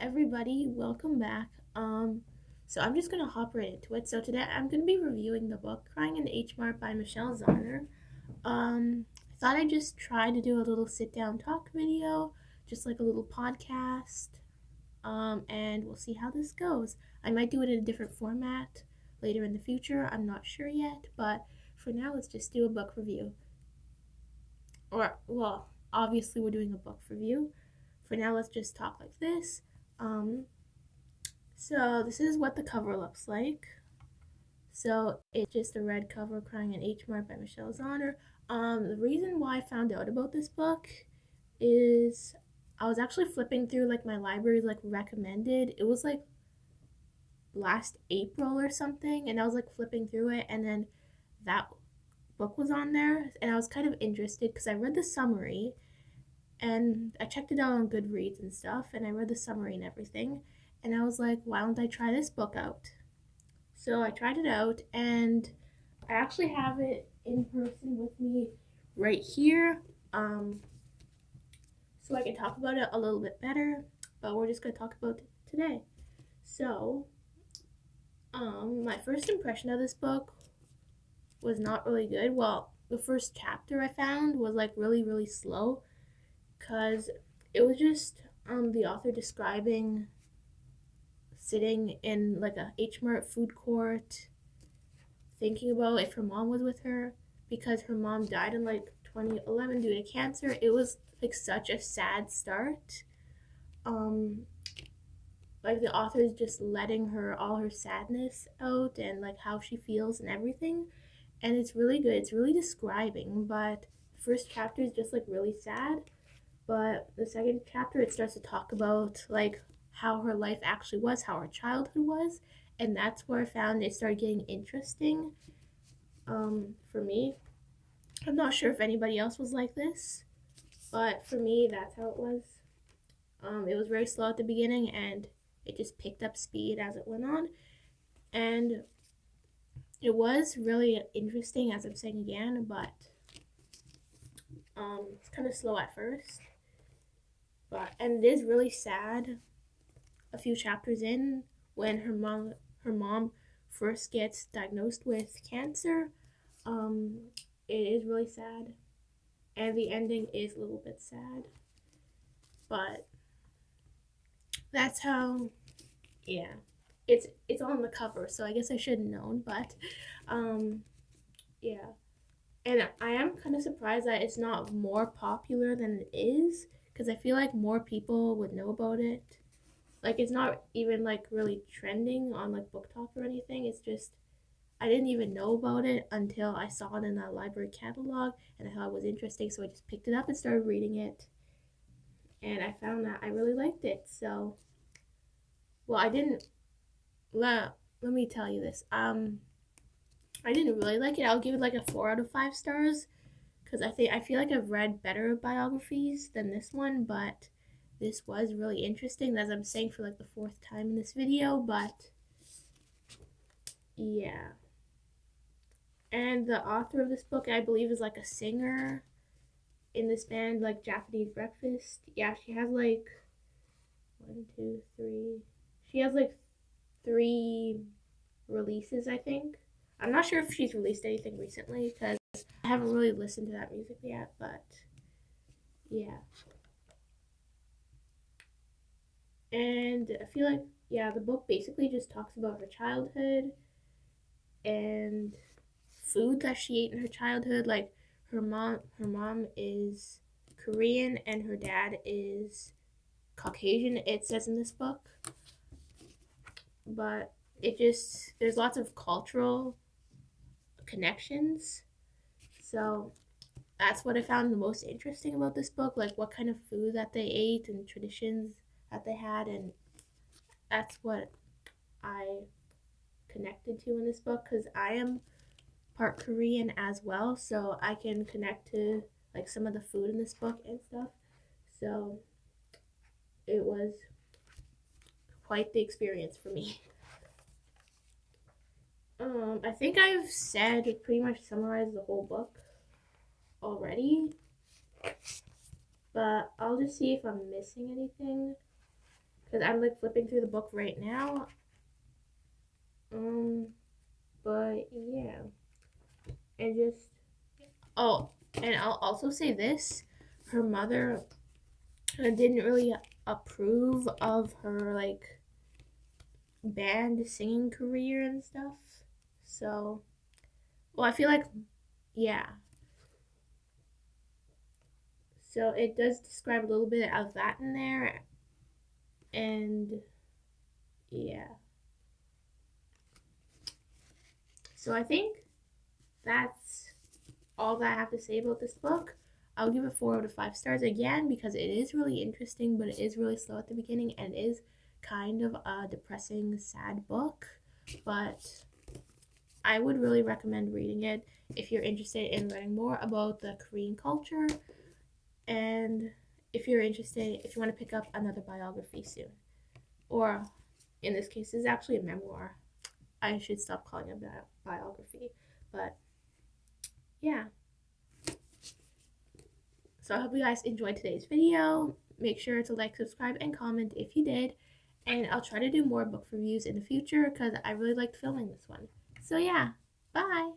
Everybody, welcome back. So I'm just gonna hop right into it. So today I'm gonna be reviewing the book Crying in H Mart by Michelle Zauner. I thought I'd just try to do a little sit down talk video, just like a little podcast. And we'll see how this goes. I might do it in a different format later in the future. I'm not sure yet, but for now let's just do a book review. Well, obviously we're doing a book review. For now let's just talk like this. So this is what the cover looks like. So it's just a red cover, Crying in H Mart by Michelle Zauner. The reason why I found out about this book is I was actually flipping through like my library's like recommended. It was like last April or something, and I was like flipping through it, and then that book was on there, and I was kind of interested because I read the summary and I checked it out on Goodreads and stuff, and I read the summary and everything, and I was like, why don't I try this book out? So I tried it out, and I actually have it in person with me right here, so I can talk about it a little bit better, but we're just going to talk about it today. So, my first impression of this book was not really good. Well, the first chapter I found was like really slow, because it was just the author describing sitting in like a H Mart food court, thinking about if her mom was with her, because her mom died in like 2011 due to cancer. It was like such a sad start. Like the author is just letting her all her sadness out and like how she feels and everything, and it's really good. It's really describing, but the first chapter is just like really sad. But the second chapter, it starts to talk about like how her life actually was, how her childhood was, and that's where I found it started getting interesting. For me, I'm not sure if anybody else was like this, but for me, that's how it was. It was very slow at the beginning, and it just picked up speed as it went on, and it was really interesting, as I'm saying again, but it's kind of slow at first. And it is really sad a few chapters in when her mom first gets diagnosed with cancer. It is really sad, and the ending is a little bit sad, but that's how, yeah, it's on the cover, so I guess I should have known, but yeah. And I am kind of surprised that it's not more popular than it is, because I feel like more people would know about it. Like, it's not even like really trending on like Book Talk or anything. It's just I didn't even know about it until I saw it in that library catalog, and I thought it was interesting, so I just picked it up and started reading it. And I found that I really liked it. So, well, I didn't. Let me tell you this. I didn't really like it. I'll give it like a 4 out of 5 stars, because I feel like I've read better biographies than this one, but this was really interesting, as I'm saying for like the fourth time in this video. But yeah, and the author of this book, I believe, is like a singer in this band, like Japanese Breakfast. Yeah, she has like one, two, three. She has like 3 releases, I think. I'm not sure if she's released anything recently, because I haven't really listened to that music yet, but yeah. And I feel like, yeah, the book basically just talks about her childhood and food that she ate in her childhood. Like her mom is Korean and her dad is Caucasian, it says in this book. But there's lots of cultural connections. So that's what I found the most interesting about this book, like what kind of food that they ate and traditions that they had, and that's what I connected to in this book, because I am part Korean as well, so I can connect to like some of the food in this book and stuff. So it was quite the experience for me. I think I've said pretty much summarized the whole book already, but I'll just see if I'm missing anything. because I'm like flipping through the book right now. But yeah, and just oh, and I'll also say this: her mother didn't really approve of her like band singing career and stuff. So, well, I feel like yeah. So it does describe a little bit of that in there, and yeah. So I think that's all that I have to say about this book. I'll give it 4 out of 5 stars again because it is really interesting, but it is really slow at the beginning and it is kind of a depressing, sad book. But I would really recommend reading it if you're interested in learning more about the Korean culture and if you're interested, if you want to pick up another biography soon. Or in this case, it's actually a memoir. I should stop calling it a biography. But yeah. So I hope you guys enjoyed today's video. Make sure to like, subscribe, and comment if you did. And I'll try to do more book reviews in the future because I really liked filming this one. So yeah, bye!